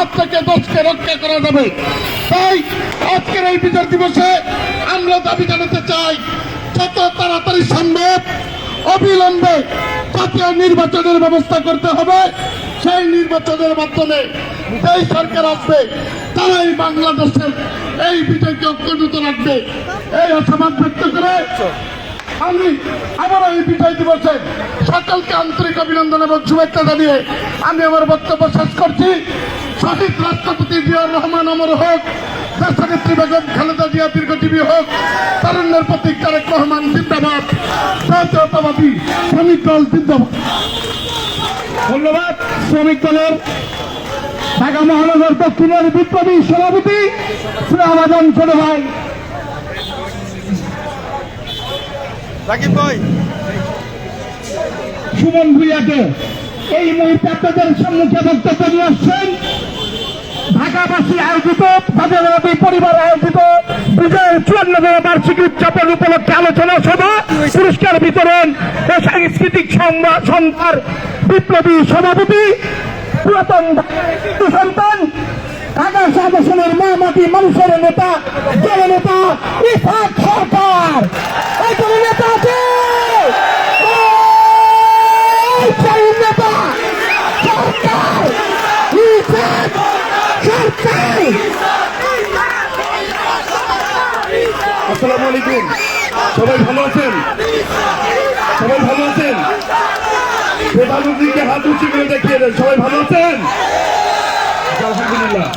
হাত থেকে দেশকে রক্ষা করা যাবে। তাই আজকের এই বিজয় দিবসে আমরা দাবি জানাতে চাই, যত তাড়াতাড়ি সম্ভব অবিলম্বে জাতীয় নির্বাচনের ব্যবস্থা করতে হবে। সেই নির্বাচনের মাধ্যমে যেই সরকার আসবে তারাই বাংলাদেশের এই বিজয়কে অক্ষুণ্ণ রাখবে। এই আশাবাদ ব্যক্ত করে আমি আবার এই বিজয় দিবসে সকলকে আন্তরিক অভিনন্দন এবং শুভেচ্ছা জানিয়ে আমি আমার বক্তব্য শেষ করছি। শহীদ রাষ্ট্রপতি জিয়াউর রহমান অমর হোক, দেশনেত্রী বেগম খালেদা জিয়া দীর্ঘজীবী হোক, তারুণ্যের প্রতীক তারেক রহমান জিন্দাবাদ, জাতীয়তাবাদী শ্রমিক দল জিন্দাবাদ। ধন্যবাদ। শ্রমিক দলের ঢাকা মহানগর দক্ষিণের বিপ্লবী সভাপতি সুরাবাদন ছোট ভাই সুমন ভুইয়াকে এই মুহূর্তে আপনাদের সম্মুখে বক্তব্য নিয়ে আসছেন ঢাকাবাসী আয়োজিত জাতীয়তাবাদী পরিবার আয়োজিত বিজয়ের 54তম বার্ষিকী উদযাপন উপলক্ষে আলোচনা সভা, পুরস্কার বিতরণ ও সাংস্কৃতিক সন্ধ্যার বিপ্লবী সভাপতি, পুরাতন সন্তান, ঢাকা শাসনের মা মাটি মানুষের নেতা, জননেতা ইসহাক সরকার। এই কোন নেতা আছে? নেতা সরকার, ইসহাক সরকার। আসসালামু আলাইকুম। সবাই ভালো আছেন? সবাই ভালো আছেন? প্রধানমন্ত্রীকে হাত উঁচু করে দেখিয়ে দেন। সবাই ভালো আছেন? আলহামদুলিল্লাহ।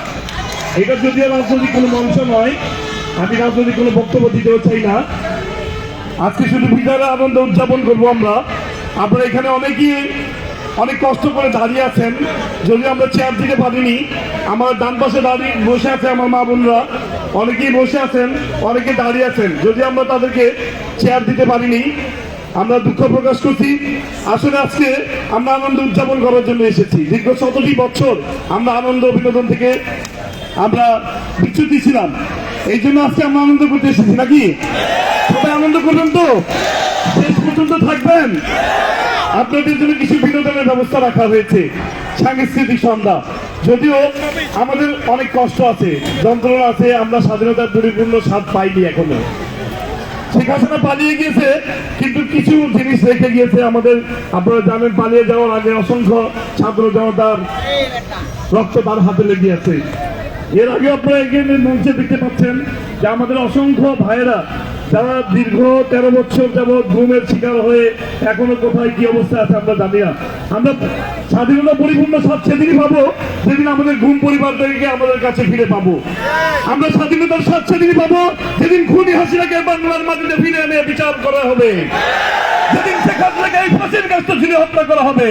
এটা যদিও রাজনৈতিক কোনো মঞ্চ নয়, আমি রাজনৈতিক কোনো বক্তব্য দিতেও চাই না। আজকে শুধু বিজয়ের আনন্দ উদযাপন করবো আমরা। আপনারা এখানে অনেকেই অনেক কষ্ট করে দাঁড়িয়ে আছেন, যদিও আমরা চেয়ার দিতে পারিনি। আমার ডান পাশে দাঁড়িয়ে বসে আছে আমার মা বোনরা, অনেকেই বসে আছেন, অনেকে দাঁড়িয়ে আছেন, যদিও আমরা তাদেরকে চেয়ার দিতে পারিনি। আমরা দুঃখ প্রকাশ করছি। আসলে আজকে আমরা আনন্দ উদযাপন করার জন্য এসেছি। দীর্ঘ ১৭টি বছর আমরা আনন্দ বিনোদন থেকে আমরা বিচ্যুতি ছিলাম, এই জন্য আজকে আমরা আনন্দ করতে এসেছি। নাকি সবাই আনন্দ করবেন তো? শেষ পর্যন্ত থাকবেন? আপনাদের জন্য কিছু বিনোদনের ব্যবস্থা রাখা হয়েছে, সাংস্কৃতিক সন্ধ্যা। যদিও আমাদের অনেক কষ্ট আছে, যন্ত্রণা আছে, আমরা স্বাধীনতার পরিপূর্ণ স্বাদ পাইনি এখনো। শেখ হাসিনা পালিয়ে গিয়েছে, কিন্তু কিছু জিনিস রেখে গিয়েছে আমাদের। আপনারা জানেন, পালিয়ে যাওয়ার আগে অসংখ্য ছাত্র জনতার রক্ত তার হাতে লেগে আছে। এর আগে আপনারা এখানে মঞ্চে দেখতে পাচ্ছেন যে আমাদের অসংখ্য ভাইয়েরা যারা দীর্ঘ 13 বছর যাবৎ ঘুমের শিকার হয়ে এখনো কোথায় কি অবস্থা আছে আমরা জানি না। আমরা স্বাধীনতা পরিপূর্ণ স্বাদ সেদিনই পাবো যেদিন আমাদের ঘুম পরিবারদেরকে আমাদের কাছে ফিরে পাবো। আমরা স্বাধীনতার স্বাদ সেদিনই পাবো যেদিন খুনি হাসিনাকে বাংলার মাটিতে ফিরে এনে বিচার করা হবে, যেদিন শেখ হাসিনাকে এই ফাঁসির কাছে ঝুলিয়ে হত্যা করা হবে।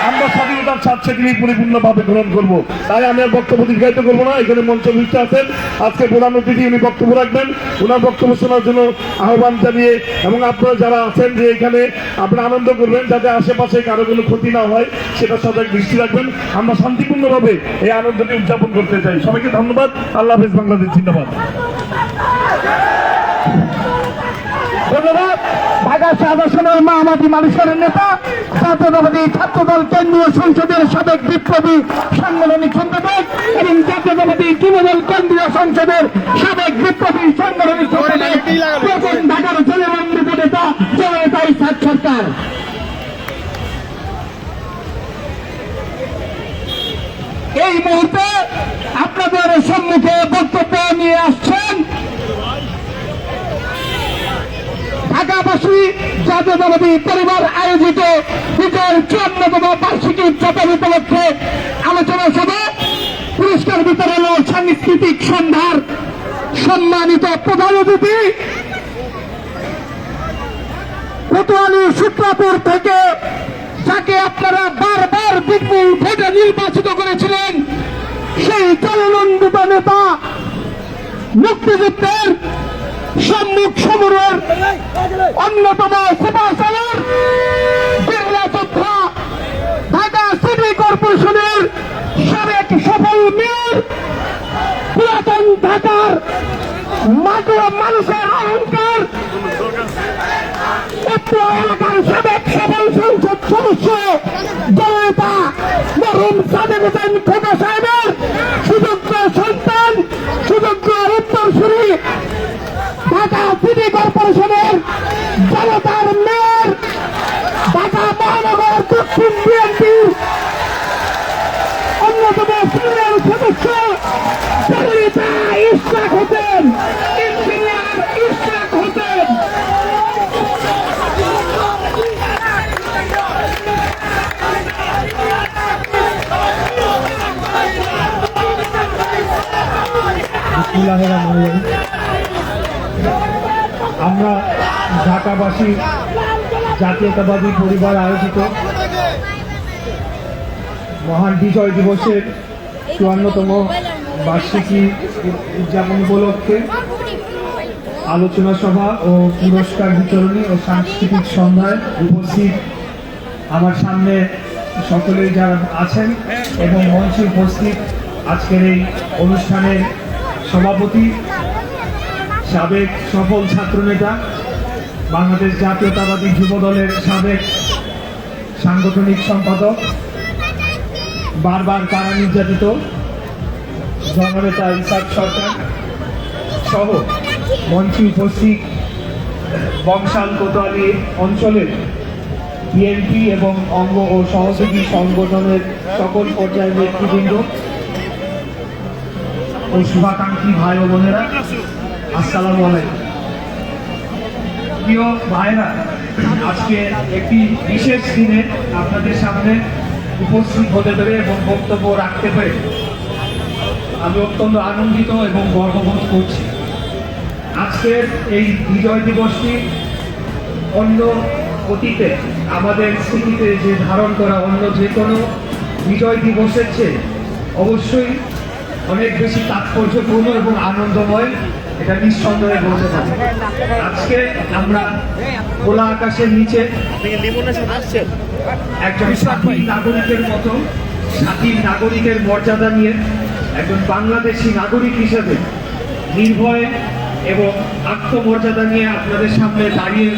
আমরা স্বাধীনতার স্বাদ সেদিনই পরিপূর্ণভাবে গ্রহণ করবো। তাই আমি আর বক্তব্য দীর্ঘায়িত করবো না। এখানে মঞ্চ ভিত্তি আছেন, আজকে প্রধান অতিথি উনি বক্তব্য রাখবেন। ওনার বক্তব্য শোনার জন্য আহ্বান জানিয়ে, এবং আপনারা যারা আছেন যে এখানে আপনারা আনন্দ করবেন, যাতে আশেপাশে কারো কোনো ক্ষতি না হয় সেটা সবাই দৃষ্টি রাখবেন। আমরা শান্তিপূর্ণভাবে এই আনন্দটি উদযাপন করতে চাই। সবাইকে ধন্যবাদ। আল্লাহ হাফেজ। বাংলাদেশ জিন্দাবাদ। ধন্যবাদ। ঢাকা শাসনের মা মাটি মানুষের নেতা, জাতীয়তাবাদী ছাত্রদল কেন্দ্রীয় সংসদের সাবেক বিপ্লবী সাংগঠনিক সম্পাদক এবং জাতীয়তাবাদী যুবদল কেন্দ্রীয় সংসদের সাবেক বিপ্লবী সাংগঠনিক সম্পাদক, প্রথম ঢাকার জনমন্ডিত নেতা জননেতা ইসহাক সরকার। এই মুহূর্তে আপনাদের সম্মুখে বক্তব্য নিয়ে আসছেন ঢাকাবাসী জাতীয়তাবাদী পরিবার আয়োজিত বিজয়ের 54তম বার্ষিকী উদযাপন উপলক্ষে আলোচনা সভা, পুরস্কার বিতরণ ও সাংস্কৃতিক সন্ধ্যার সম্মানিত প্রধান অতিথি, কোতোয়ালি সূত্রাপুর থেকে যাকে আপনারা বারবার বিপুল ভোটে নির্বাচিত করেছিলেন, সেই জননন্দিত নেতা, মুক্তিযুদ্ধের সম্মুখ সমরের অন্যতম সুপারস্টার, বিরলা যোদ্ধা, ঢাকা সিটি কর্পোরেশনের সাবেক সফল মেয়র, পুরাতন ঢাকার মানুষের অহংকার, এলাকার সাবেক সফল সংসদ সদস্য জননেতা মরহুম সাদেক হোসেন খোকা সাহেবের কর্পোরেশনের জনতার মেয়র ঢাকা মহানগর দক্ষিণ বিএনপির অন্যতম সিনিয়র সদস্য জননেতা ইশরাক হোসেন, ইঞ্জিনিয়ার ইশরাক হোসেন। আমরা ঢাকাবাসী জাতীয়তাবাদী পরিবার আয়োজিত মহান বিজয় দিবসের ৫৪তম বার্ষিকী উদযাপন উপলক্ষে আলোচনা সভা ও পুরস্কার বিতরণী ও সাংস্কৃতিক সন্ধ্যায় উপস্থিত আমার সামনে সকলেই যারা আছেন এবং মঞ্চে উপস্থিত আজকের এই অনুষ্ঠানের সভাপতি, সাবেক সফল ছাত্রনেতা, বাংলাদেশ জাতীয়তাবাদী যুব দলের সাবেক সাংগঠনিক সম্পাদক, বারবার কারা নির্যাতিত জননেতা ইসাক সরকার সহ মঞ্চে উপস্থিত বংশাল কোতোয়ালি অঞ্চলের বিএনপি এবং অঙ্গ ও সহযোগী সংগঠনের সকল পর্যায়ের নেতৃবৃন্দ ও শুভাকাঙ্ক্ষী ভাই ও বোনেরা, আসসালামু আলাইকুম। প্রিয় ভাইরা, আজকে একটি বিশেষ দিনে আপনাদের সামনে উপস্থিত হতে পেরে এবং বক্তব্য রাখতে পেরে আমি অত্যন্ত আনন্দিত এবং গর্ববোধ করছি। আজকের এই বিজয় দিবসটি অন্য অতীতে আমাদের স্মৃতিতে যে ধারণ করা অন্য যে কোনো বিজয় দিবসের চেয়ে অবশ্যই অনেক বেশি তাৎপর্যপূর্ণ এবং আনন্দময়, এটা নিঃসন্দেহে বলতে পারি। আজকে আমরা খোলা আকাশের নিচে একজন স্বাধীন নাগরিকের মতো স্বাধীন নাগরিকের মর্যাদা নিয়ে একজন বাংলাদেশি নাগরিক হিসেবে নির্ভয়ে এবং আত্মমর্যাদা নিয়ে আপনাদের সামনে দাঁড়িয়ে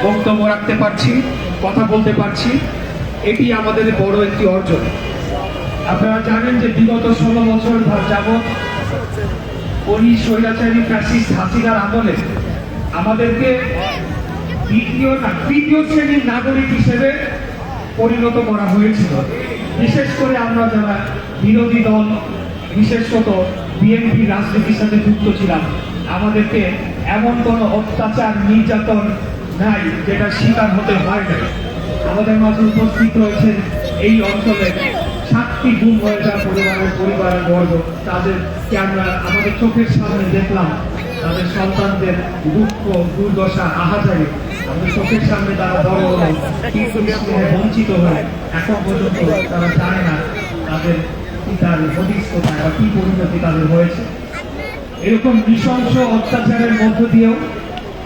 বক্তব্য রাখতে পারছি, কথা বলতে পারছি, এটি আমাদের বড় একটি অর্জন। আপনারা জানেন যে বিগত ১৬ বছর যাবৎ উনি স্বৈরাচারী ফ্যাসিস্ট হাসিনার আমলে আমাদেরকে তৃতীয় শ্রেণীর নাগরিক হিসেবে পরিণত করা হয়েছিল। বিশেষ করে আমরা যারা বিরোধী দল, বিশেষত বিএনপি রাজনীতির সাথে যুক্ত ছিলাম, আমাদেরকে এমন কোনো অত্যাচার নির্যাতন নাই যেটা শিকার হতে হয় না। আমাদের মাঝে উপস্থিত রয়েছে এই অঞ্চলে 7টি গুম হয়ে যাওয়া পরিবারের বর্গ, তাদেরকে আমরা আমাদের চোখের সামনে দেখলাম, তাদের সন্তানদের দুঃখ দুর্দশা আহাজারি আমাদের চোখের সামনে তারা বড় হলো, কিন্তু বঞ্চিত হয়ে এখন পর্যন্ত তারা জানে না তাদের পিতার হদিস কোথায় বা কি পরিণতি তাদের হয়েছে। এরকম নৃশংস অত্যাচারের মধ্য দিয়েও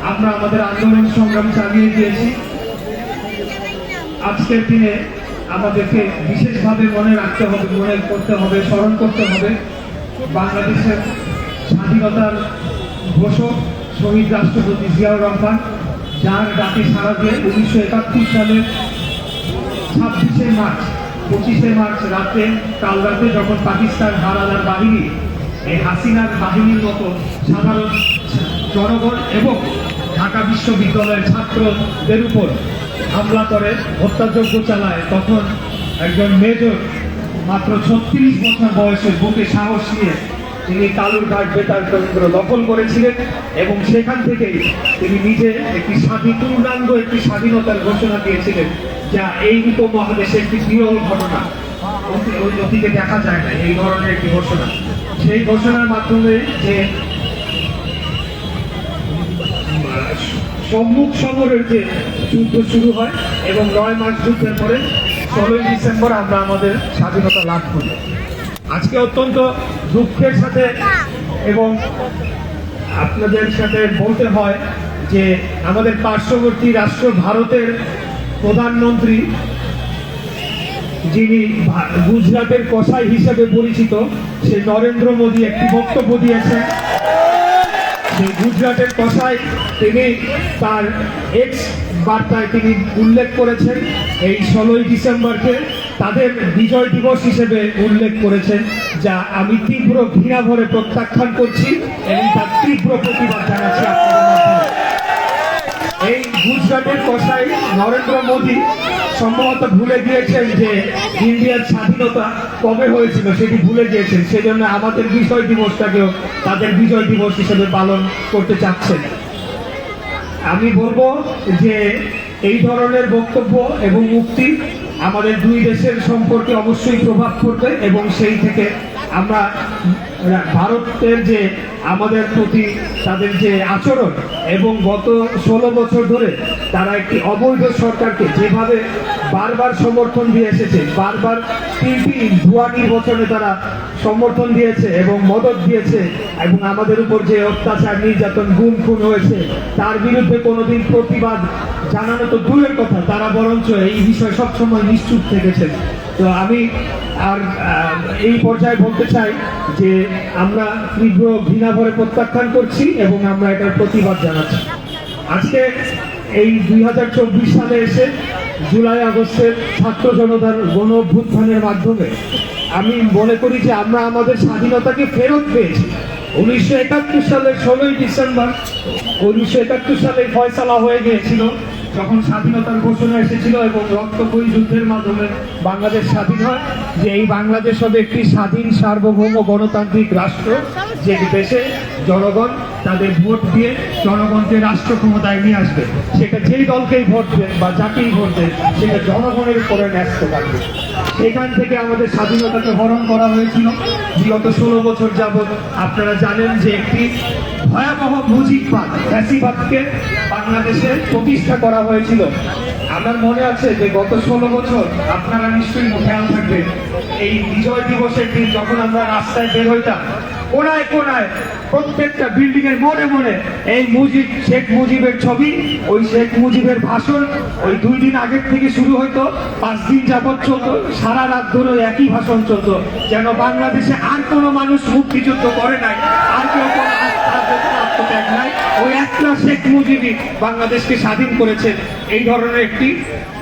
আমরা আমাদের আন্দোলন সংগ্রাম চালিয়ে গিয়েছি। আজকের দিনে আমাদেরকে বিশেষভাবে মনে রাখতে হবে, মনে করতে হবে, স্মরণ করতে হবে বাংলাদেশের স্বাধীনতার ঘোষক শহীদ রাষ্ট্রপতি জিয়াউর রহমান, যার ডাকে সাড়া দিয়ে 1971 সালের 25শে মার্চ রাতে, কাল রাতে যখন পাকিস্তান হানাদার বাহিনী এই হাসিনার বাহিনীর মতো সাধারণ জনগণ এবং ঢাকা বিশ্ববিদ্যালয়ের ছাত্রদের উপর হামলা করে হত্যাযজ্ঞ চালায়, তখন একজন মেজর মাত্র 36 বছর বয়সে বুকে সাহস নিয়ে তিনি কালুরঘাট বেতার কেন্দ্র দখল করেছিলেন এবং সেখান থেকেই তিনি নিজে পূর্ণাঙ্গ একটি স্বাধীনতার ঘোষণা দিয়েছিলেন, যা এই উপমহাদেশে একটি বিরল ঘটনা। অতীতে দেখা যায় না এই ধরনের একটি ঘোষণা। সেই ঘোষণার মাধ্যমে যে সম্মুখ সমরের যে যুদ্ধ শুরু হয় এবং 9 মাস যুদ্ধের পরে 16ই ডিসেম্বর আমরা আমাদের স্বাধীনতা লাভ করি। আজকে অত্যন্ত দুঃখের সাথে এবং আপনাদের সাথে বলতে হয় যে আমাদের পার্শ্ববর্তী রাষ্ট্র ভারতের প্রধানমন্ত্রী, যিনি গুজরাটের কসাই হিসেবে পরিচিত, সে নরেন্দ্র মোদী একটি বক্তব্য দিয়েছেন। সেই গুজরাটের কসাই তিনি তার এক্স বার্তায় তিনি উল্লেখ করেছেন এই 16ই ডিসেম্বরকে তাদের বিজয় দিবস হিসেবে উল্লেখ করেছেন, যা আমি তীব্র ঘৃণা ভরে প্রত্যাখ্যান করছি এবং তার তীব্র প্রতিবাদ জানাচ্ছি আপনাদের মাধ্যমে। গুজরাটের কসাই নরেন্দ্র মোদী সম্ভবত ভুলে গিয়েছেন যে ইন্ডিয়ার স্বাধীনতা কবে হয়েছিল, সেটি ভুলে গিয়েছেন। সেজন্য আমাদের বিজয় দিবসটাকেও তাদের বিজয় দিবস হিসেবে পালন করতে চাচ্ছেন। আমি বলবো যে এই ধরনের বক্তব্য এবং উক্তি আমাদের দুই দেশের সম্পর্কে অবশ্যই প্রভাব পড়বে, এবং সেই থেকে আমরা ভারতের যে আমাদের প্রতি তাদের যে আচরণ এবং গত 16 বছর ধরে তারা একটি অবৈধ সরকারকে যেভাবে বারবার সমর্থন দিয়ে এসেছে, বারবার তিনটি ভুয়া নির্বাচনে তারা সমর্থন দিয়েছে এবং মদত দিয়েছে, এবং আমাদের উপর যে অত্যাচার নির্যাতন গুম খুন হয়েছে তার বিরুদ্ধে কোনোদিন প্রতিবাদ জানানো তো দূরের কথা, তারা বরঞ্চ এই বিষয়ে সবসময় নিশ্চুপ থেকেছেন। তো আমি আর এই পর্যায়ে বলতে চাই যে আমরা তীব্র ঘৃণা ভরে প্রত্যাখ্যান করছি এবং আমরা এটার প্রতিবাদ জানাচ্ছি। আজকে এই 2024 সালে এসে জুলাই আগস্টের ছাত্র জনতার গণ অভ্যুত্থানের মাধ্যমে আমি মনে করি যে আমরা আমাদের স্বাধীনতাকে ফেরত পেয়েছি। 1971 সালের 16ই ডিসেম্বর 1971 সালে ফয়সালা হয়ে গিয়েছিল, যখন স্বাধীনতার ঘোষণা এসেছিল এবং রক্তক্ষয়ী যুদ্ধের মাধ্যমে বাংলাদেশ স্বাধীন হয়, যে এই বাংলাদেশ হবে একটি স্বাধীন সার্বভৌম গণতান্ত্রিক রাষ্ট্র, যে দেশে জনগণ তাদের ভোট দিয়ে জনগণকে রাষ্ট্র ক্ষমতায় নিয়ে আসবে। সেটা যেই দলকেই ভোট দেন বা যাকেই ভোট দেন, সেটা জনগণের উপরে ন্যস্ত থাকবে। সেখান থেকে আমাদের স্বাধীনতাকে হরণ করা হয়েছিল। বিগত 16 বছর যাবৎ আপনারা জানেন যে একটি ভয়াবহ মুজিববাদ ফ্যাসিবাদকে বাংলাদেশে প্রতিষ্ঠা করা হয়েছিল। আমার মনে আছে যে গত 16 বছর আপনারা নিশ্চয়ই খেয়াল থাকবেন, এই বিজয় দিবসের দিন যখন আমরা রাস্তায় বের হইতাম, কোনায় কোনায় প্রত্যেকটা বিল্ডিং এর মোড়ে মোড়ে এই শেখ মুজিবের ছবি, ওই শেখ মুজিবের ভাষণ ওই 2 দিন আগের থেকে শুরু হইতো, 5 দিন যাবৎ চলতো, সারা রাত ধরে একই ভাষণ চলতো, যেন বাংলাদেশে আর কোনো মানুষ মুক্তিযুদ্ধ করে নাই, আর কেউ কোনো আত্মত্যাগ নাই, ওই একটা শেখ মুজিবই বাংলাদেশকে স্বাধীন করেছেন। এই ধরনের একটি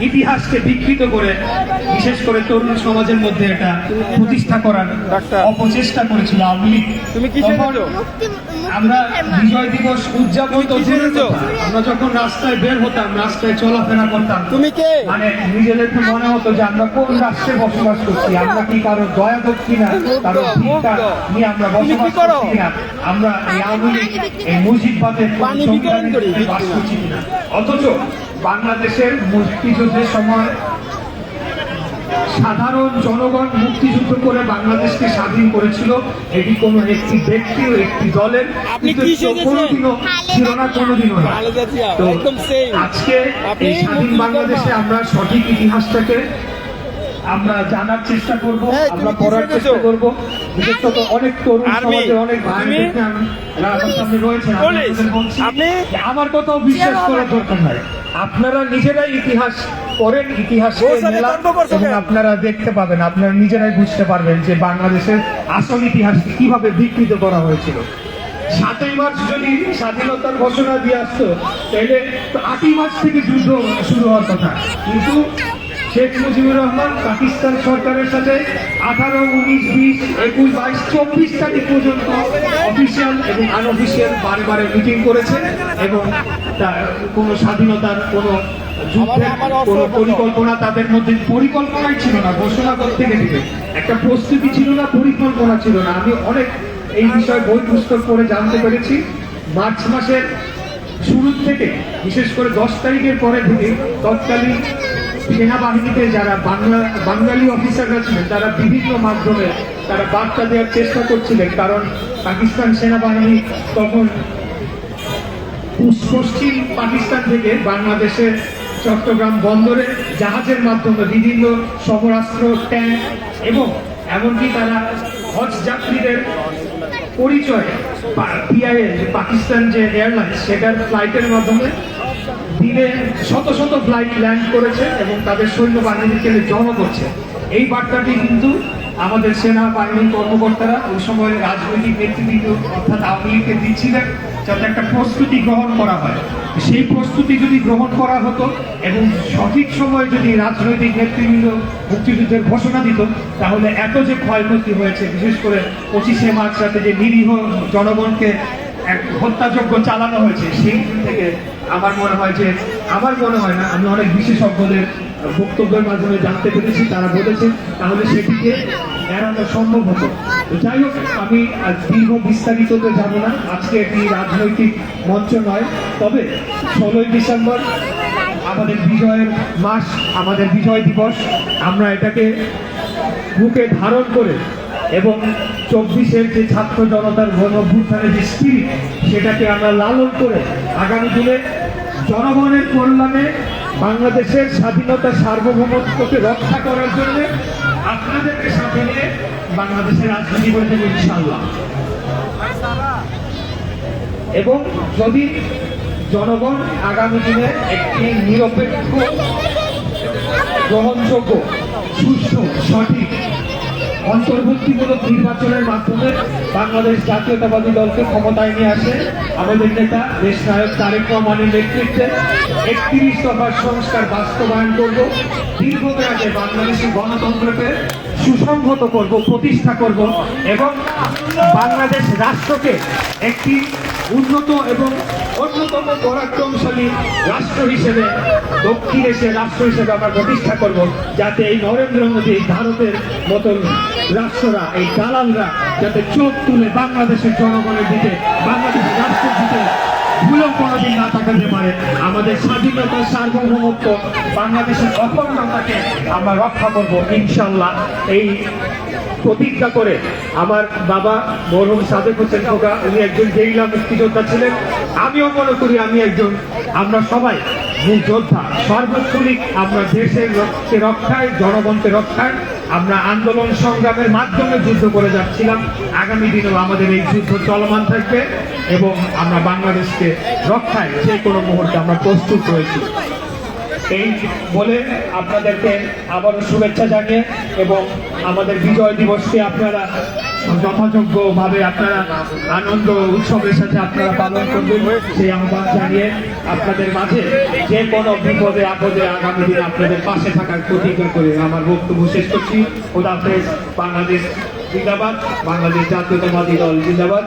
ইতিহাসকে বিকৃত করে বিশেষ করে তরুণ সমাজের মধ্যে এটা প্রতিষ্ঠা করার অপচেষ্টা করেছিল আওয়ামী লীগ। তখন আমরা বিজয় দিবস উদযাপন তো দূরের কথা, আমরা যখন রাস্তায় বের হতাম, রাস্তায় চলাফেরা করতাম, মানে নিজেদেরকে মনে হতো যে আমরা কোন রাষ্ট্রে বসবাস করছি, আমরা কি কারো দয়া করছি না, কারো ভিক্ষা নিয়ে আমরা বসবাস করছি কিনা, আমরা এই আওয়ামী লীগ এই মুজিববাদের বাস করছি কিনা। অথচ বাংলাদেশের মুক্তিযুদ্ধের সময় সাধারণ জনগণ মুক্তিযুদ্ধ করে বাংলাদেশকে স্বাধীন করেছিল। এটি কোনো একটি ব্যক্তি ও একটি দলের কোনোদিনও ছিল না, কোনোদিনও না। তো আজকে এই স্বাধীন বাংলাদেশে আমরা সঠিক ইতিহাসটাকে আমরা জানার চেষ্টা করব, আমরা পড়ার চেষ্টা করব। বিশেষত অনেক তরুণ সমাজে অনেক ভাই আমার সামনে রয়েছে, আমার কথাও বিশ্বাস করার দরকার নাই, আপনারা নিজেরাই ইতিহাস পড়েন, ইতিহাসকে মেলান এবং আপনারা দেখতে পাবেন, আপনারা নিজেরাই বুঝতে পারবেন যে বাংলাদেশের আসল ইতিহাসকে কিভাবে বিকৃত করা হয়েছিল। 7ই মার্চ যদি স্বাধীনতার ঘোষণা দিয়ে আসতো, তাহলে 8ই মার্চ থেকে যুদ্ধ শুরু হওয়ার কথা, কিন্তু শেখ মুজিবুর রহমান পাকিস্তান সরকারের সাথে 18, 19, 20, 21, 22, 24 তারিখ পর্যন্ত অফিসিয়াল এবং আনঅফিসিয়াল বারে মিটিং করেছে, এবং কোনো স্বাধীনতার কোনো যুদ্ধের কোনো পরিকল্পনা তাদের মধ্যে পরিকল্পনাই ছিল না। ঘোষণা করতে গেলে একটা প্রস্তুতি ছিল না, পরিকল্পনা ছিল না। আমি অনেক এই বিষয়ে বই পুস্তক পড়ে জানতে পেরেছি, মার্চ মাসের শুরু থেকে বিশেষ করে 10 তারিখের পরে থেকে তৎকালীন সেনাবাহিনীতে যারা বাঙালি অফিসাররা ছিলেন, তারা বিভিন্ন মাধ্যমে তারা বার্তা দেওয়ার চেষ্টা করছিলেন, কারণ পাকিস্তান সেনাবাহিনী তখন পশ্চিম পাকিস্তান থেকে বাংলাদেশের চট্টগ্রাম বন্দরে জাহাজের মাধ্যমে বিভিন্ন সমরাস্ত্র, ট্যাঙ্ক এবং এমনকি তারা হজ যাত্রীদের পরিচয় পিআইএ পাকিস্তান যে এয়ারলাইন্স, সেটার ফ্লাইটের মাধ্যমে দিনে শত শত ফ্লাইট ল্যান্ড করেছে এবং তাদের সৈন্যবাহিনীকে জড়ো করছে। এই বার্তাটি কিন্তু আমাদের সেনাবাহিনীর কর্মকর্তারা ওই সময় রাজনৈতিক নেতৃবৃন্দ অর্থাৎ আওয়ামী লীগকে দিচ্ছিলেন, যাতে একটা প্রস্তুতি গ্রহণ করা হয়। সেই প্রস্তুতি যদি গ্রহণ করা হতো এবং সঠিক সময়ে যদি রাজনৈতিক নেতৃবৃন্দ মুক্তিযুদ্ধের ঘোষণা দিত, তাহলে এত যে ক্ষয়ক্ষতি হয়েছে, বিশেষ করে 25শে মার্চ রাতে যে নিরীহ জনগণকে এক হত্যাযজ্ঞ চালানো হয়েছে, সেই থেকে আমার মনে হয় যে আমার মনে হয় না, আমি অনেক বিশেষজ্ঞদের বক্তব্যের মাধ্যমে জানতে পেরেছি, তারা বলেছেন তাহলে সেটিকে এড়ানো সম্ভব হতো। তো যাই হোক, আমি আজ দীর্ঘ বিস্তারিততে যাব না, আজকে একটি রাজনৈতিক মঞ্চ নয়। তবে 16ই ডিসেম্বর আমাদের বিজয়ের মাস, আমাদের বিজয় দিবস, আমরা এটাকে বুকে ধারণ করে এবং 24-এর যে ছাত্র জনতার গণ অভ্যুত্থানের যে স্পিরিট, সেটাকে আমরা লালন করে আগামী দিনে জনগণের কল্যাণে বাংলাদেশের স্বাধীনতা সার্বভৌমত্বকে রক্ষা করার জন্য আপনাদেরকে সাথে নিয়ে বাংলাদেশের রাজনীতি করে দেবো ইনশাআল্লাহ। এবং যদি জনগণ আগামী দিনে একটি নিরপেক্ষ, গ্রহণযোগ্য, সুষ্ঠু, সঠিক, অন্তর্ভুক্তিমূলক নির্বাচনের মাধ্যমে বাংলাদেশ জাতীয়তাবাদী দলকে ক্ষমতায় নিয়ে আসে, আমাদের নেতা দেশ নায়ক তারেক রহমানের নেতৃত্বে 31 দফার সংস্কার বাস্তবায়ন করব, দীর্ঘমেয়াদে বাংলাদেশের গণতন্ত্রকে সুসংহত করব, প্রতিষ্ঠা করব এবং বাংলাদেশ রাষ্ট্রকে একটি উন্নত এবং অন্যতম পরাক্রমশালী রাষ্ট্র হিসেবে, দক্ষিণ এশিয়ার রাষ্ট্র হিসেবে আমরা প্রতিষ্ঠা করব, যাতে এই নরেন্দ্র মোদী, ভারতের মতন রাষ্ট্ররা, এই দালালরা যাতে চোখ তুলে বাংলাদেশের জনগণের দিকে, বাংলাদেশের রাষ্ট্রের দিকে ভুলেও কোনোদিন না তাকাতে পারে। আমাদের স্বাধীনতা, সার্বভৌমত্ব, বাংলাদেশের অখণ্ডতাকে আমরা রক্ষা করব ইনশাল্লাহ। এই প্রতিজ্ঞা করে আমার বাবা মরহুম সাদেক হোসেন খোকা, উনি একজন গেরিলা মুক্তিযোদ্ধা ছিলেন, আমিও মনে করি আমি একজন, আমরা সবাই যোদ্ধা, সর্বক্ষণিক আমরা দেশের রক্ষায়, জনগণকে রক্ষায় আমরা আন্দোলন সংগ্রামের মাধ্যমে যুদ্ধ করে যাচ্ছিলাম। আগামী দিনেও আমাদের এই যুদ্ধ চলমান থাকবে এবং আমরা বাংলাদেশকে রক্ষায় যে কোনো মুহূর্তে আমরা প্রস্তুত রয়েছি। এই বলে আপনাদেরকে আবারও শুভেচ্ছা জানিয়ে এবং আমাদের বিজয় দিবসকে আপনারা যথাযোগ্যভাবে আপনারা আনন্দ উৎসবের সাথে আপনারা পালন করবেন, সেই আহ্বান জানিয়ে আপনাদের মাঝে যে কোনো বিপদে আপদে আগামী দিনে আপনাদের পাশে থাকার প্রতিজ্ঞা করে আমার বক্তব্য শেষ করছি। খোদা হাফেজ। বাংলাদেশ জিন্দাবাদ, বাংলাদেশ জাতীয়তাবাদী দল জিন্দাবাদ।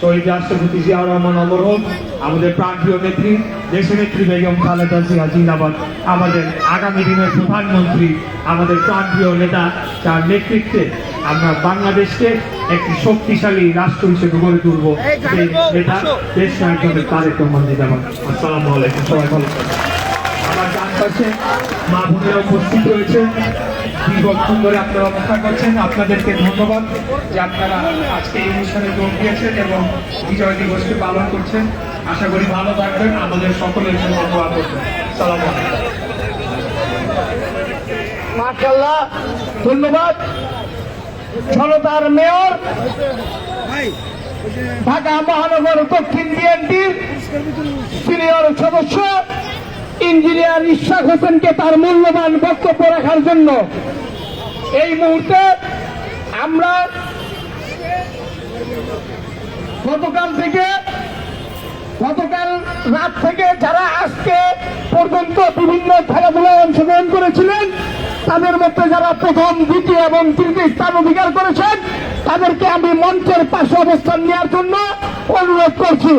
শহীদ রাষ্ট্রপতি জিয়াউর রহমান অমর হোক। আমাদের প্রাণপ্রিয় নেত্রী, দেশনেত্রী বেগম খালেদা জিয়া জিন্দাবাদ। আমাদের আগামী দিনের প্রধানমন্ত্রী, আমাদের প্রাণপ্রিয় নেতা, যার নেতৃত্বে আমরা বাংলাদেশকে একটি শক্তিশালী রাষ্ট্র হিসেবে গড়ে তুলব, সেই নেতা দেশ নায়ক তারেক রহমান জিন্দাবাদ। আসসালামু আলাইকুম, সবাই ভালো থাকবেন। আমার ডান পাশে মা বোনেরা উপস্থিত রয়েছে, দীর্ঘক্ষণ ধরে আপনারা অপেক্ষা করছেন, আপনাদেরকে ধন্যবাদ যে আপনারা আজকে এই অনুষ্ঠানে যোগ দিয়েছেন এবং বিজয় দিবসকে পালন করছেন। আশা করি ভালো থাকবেন, আমাদের সকলের জন্য দোয়া করবেন। সালাম আলাইকুম। মাশাআল্লাহ, ধন্যবাদ। জনতার মেয়র, ঢাকা মহানগর দক্ষিণ বিএনপির সিনিয়র সদস্য ইঞ্জিনিয়ার ইশরাক হোসেনকে তার মূল্যবান বক্তব্য রাখার জন্য এই মুহূর্তে আমরা গতকাল রাত থেকে যারা আজকে পর্যন্ত বিভিন্ন খেলাধুলায় অংশগ্রহণ করেছিলেন, তাদের মধ্যে যারা প্রথম, দ্বিতীয় এবং তৃতীয় স্থান অধিকার করেছেন, তাদেরকে আমি মঞ্চের পাশে অবস্থান নেওয়ার জন্য অনুরোধ করছি।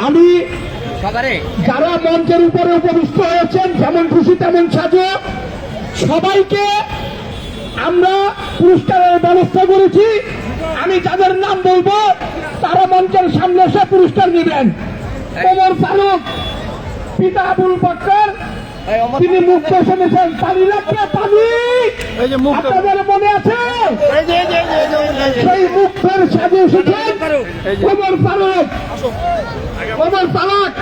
আমি যারা মঞ্চের উপরে উপবিষ্ট হয়েছেন, যেমন খুশি তেমন সাজো, সবাইকে আমরা পুরস্কারের ব্যবস্থা করেছি। আমি যাদের নাম বলবো তারা মঞ্চের সামনে এসে পুরস্কার নেবেন। ওমর ফারুক, পিতা আবুল বকর, তিনি মুক্ত শুনেছেন, পানি লাগবে, পানি আপনাদের মনে আছে? সেই মুক্তের সাজে এসেছেন ওমর ফারুক। ওমর ফারুক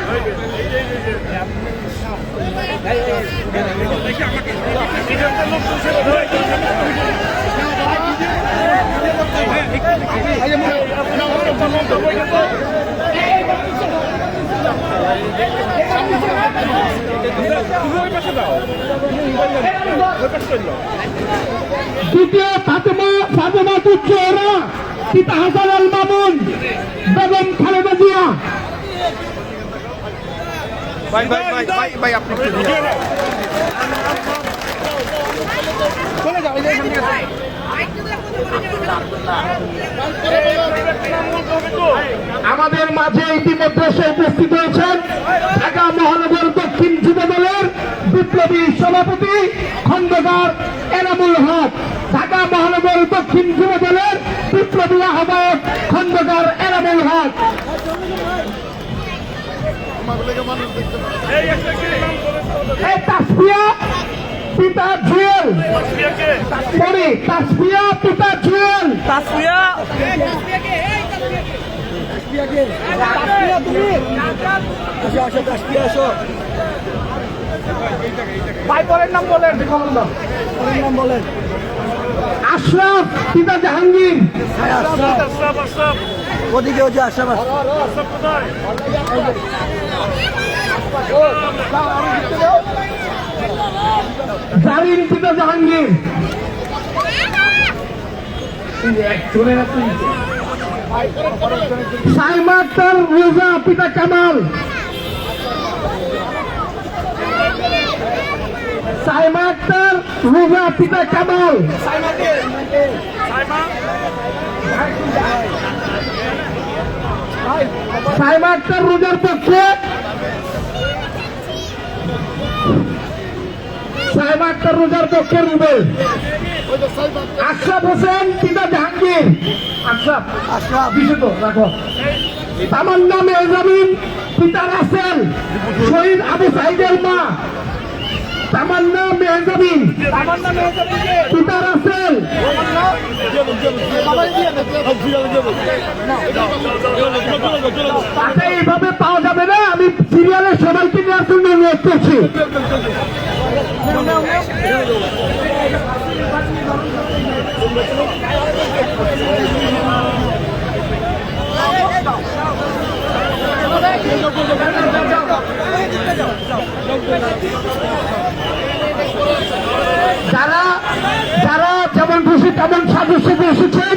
দ্বিতীয় ফাতেমা তুচ্চরা, পিতা হাসান আল মামুন, বেগম খালেদা জিয়া। ভাই আপনি আমাদের মাঝে ইতিমধ্যে সে উপস্থিত হয়েছেন ঢাকা মহানগর দক্ষিণ যুব দলের বিপ্লবী সভাপতি খন্দকার এনামুল হক। ঢাকা মহানগর দক্ষিণ যুব দলের বিপ্লবী আহ্বায়ক খন্দকার এনামুল হক। এই তাসফিয়া পিতা জুয়েল, তাসফিয়া পিতা জুয়েল, আশরাফ পিতা জাহাঙ্গীর, ওদিকে ওই যে আশরাফ জারিন পিতা জাহাঙ্গীর, সাইমা আক্তার রোজা পিতা কামাল, সাইমা আক্তার রোজা পিতা কামাল, সাইমা আক্তার রোজার পক্ষে, সাইমা আক্তার রোজার পক্ষে রুবেল, আশরাফ হোসেন পিতা জাহাঙ্গীর, আশরাফ বিশুদ্ধ রাখো, তামান্না মেহজাবিন পিতা রাসেল, শহীদ আবু সাইদের মা তামান্না মেহজাবিন, পিতা রাসেল, তাকে এইভাবে পাওয়া যাবে না। আমি সিরিয়ালের সবাইকে নেওয়ার জন্য অনুরোধ করছি। যারা যেমন খুশি তেমন সদস্য এসেছেন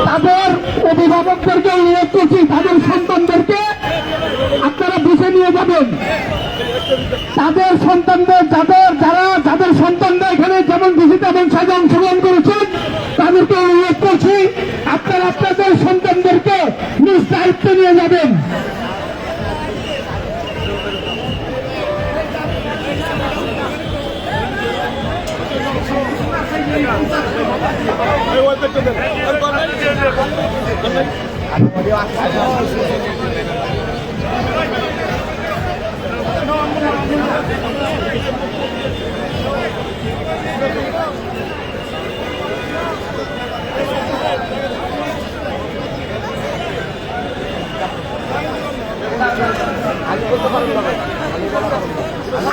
তাদের অভিভাবকদেরকে অনুরোধ করছি, তাদের সন্তানদেরকে আপনারা বুঝে নিয়ে যাবেন। তাদের সন্তানদের যাদের সন্তানরা এখানে যেমন খুশি তেমন সাজে অংশগ্রহণ করেছেন তাদেরকে অনুরোধ করছি আপনারা আপনাদের সন্তানদেরকে নিজ দায়িত্বে নিয়ে যাবেন।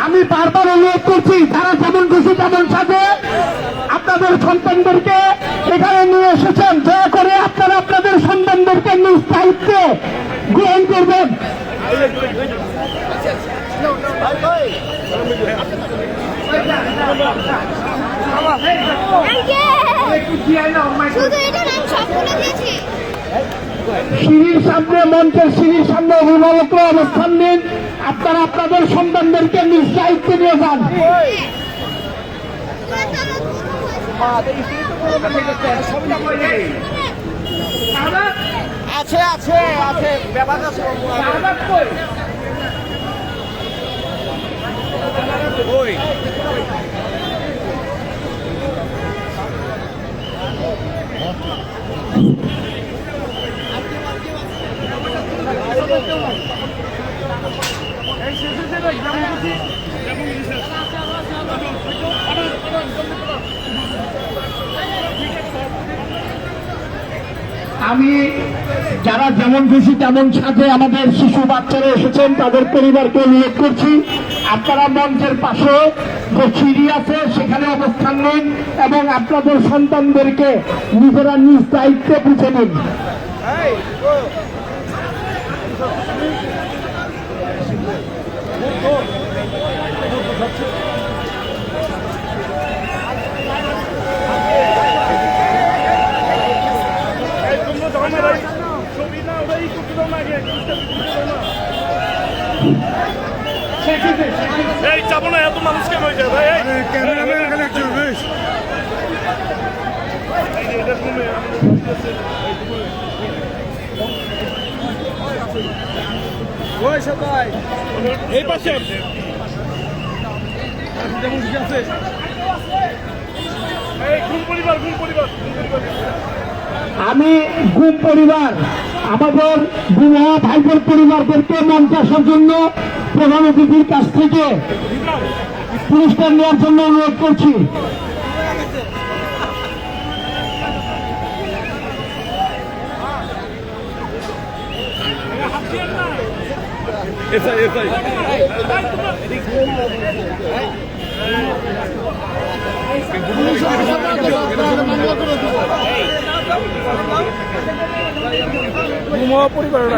আমি বারবার অনুরোধ করছি যারা যেমন খুশি তেমন সাজে আপনাদের সন্তানদেরকে এখানে নিয়ে এসেছেন, দয়া করে আপনারা আপনাদের সন্তানদেরকে নিজ দায়িত্বে গ্রহণ করবেন। সিঁড়ির সামনে, মঞ্চের সিঁড়ির সামনে অভিভাবকরা অবস্থান নিন। আপনারা আপনাদের সন্তানদেরকে নিজ দায়িত্বে নিয়ে যান। আছে আছে আছে ব্যাপার আছে ওই আমি যারা যেমন খুশি তেমন সাথে আমাদের শিশু বাচ্চারা এসেছেন তাদের পরিবারকে অনুরোধ করছি আপনারা মঞ্চের পাশে যে সিঁড়ি আছে সেখানে অবস্থান নিন এবং আপনাদের সন্তানদেরকে নিজেরা নিজ দায়িত্বে বুঝে নিন। এই যাবো না, এত মানুষ কেন হয়ে যায় ভাই? ক্যামেরাম্যান এখানে একটু বেশ ওই সবাই এই পাশে এই কোন পরিবার আমি গুম পরিবার আমাদের গুমা ভাইবোন পরিবারদেরকে মঞ্চে আসার জন্য প্রধান অতিথির কাছ থেকে পুরস্কার নেওয়ার জন্য অনুরোধ করছি। পরিবারের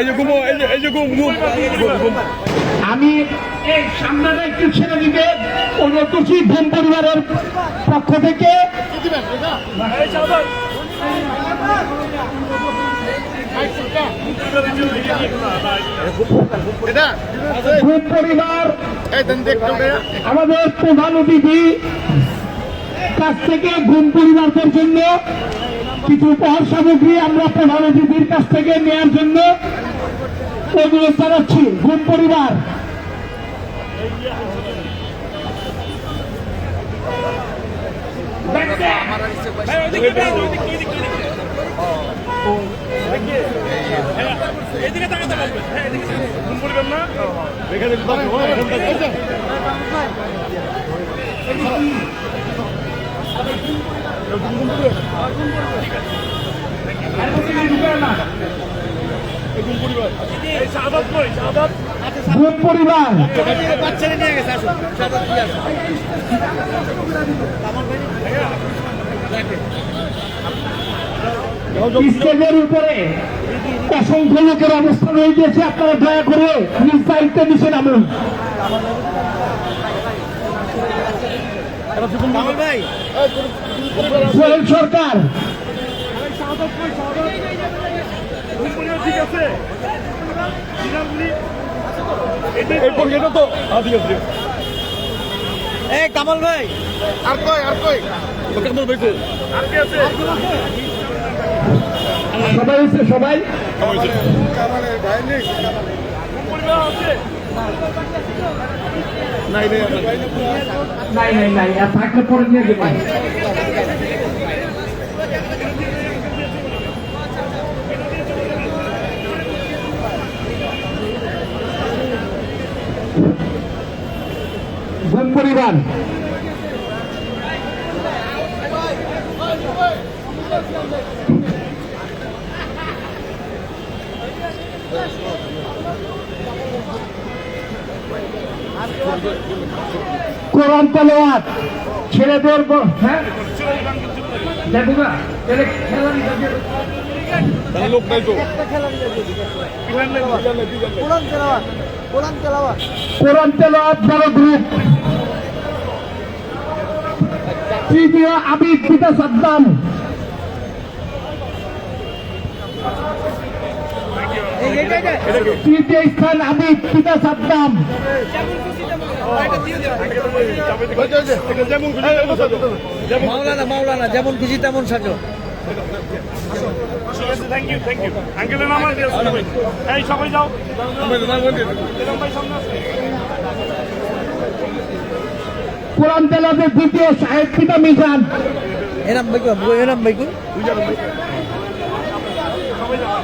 এই যে গুমো এই যে গুম আমি এই সামনেটা একটু ছেড়ে দিতে অনুরোধ করছি গুম পরিবারের পক্ষ থেকে। গুম পরিবার আমাদের প্রধান অতিথি কাছ থেকে গুম পরিবারদের জন্য কিছু উপহার সামগ্রী আমরা প্রধান অতিথির কাছ থেকে নেওয়ার জন্য অনুরোধ জানাচ্ছি। গুম পরিবার এদিকে তাকাতে পারবে, হ্যাঁ এদিকে কোন পরিবার না এখানে গুম পরিবার বাচ্চারা নিয়ে গেছে আসুন স্টেজের উপরে অসংখ্য লোকের অবস্থান হয়ে গিয়েছে, আপনারা দয়া করে নিজ দায়িত্বে নিচে নামুন। ভাই সোহেল সরকার ঠিক আছে এই কামাল ভাই আর কই কামাল ভাই কই আর কে আছে? সবাই এসে সবাই কামালের ভাই নেই পরিবার আছে? নাই নাই নাই নাই নাই আর থাকলে পরে নিয়ে দেবেন। গুম পরিবার কোরআন তেলাওয়াত ছেলেদের হ্যাঁ দেখো না লোক নাই তো কোরআন তেলাওয়াত বড় গ্রুপ তৃতীয় আবিদ পিতা সাদ্দাম তৃতীয় স্থান আবিদ পিতা সাদ্দাম মাওলানা যেমন খুশি তেমন সাজো থ্যাংক ইউ আঙ্কেলের নাম আছে এই সবাই যাও ভাই সামনে আছে কোরআন তেলাওয়াতের দ্বিতীয় সাহেব পিতা মিজান এরাম ভাই কই সবাই যাও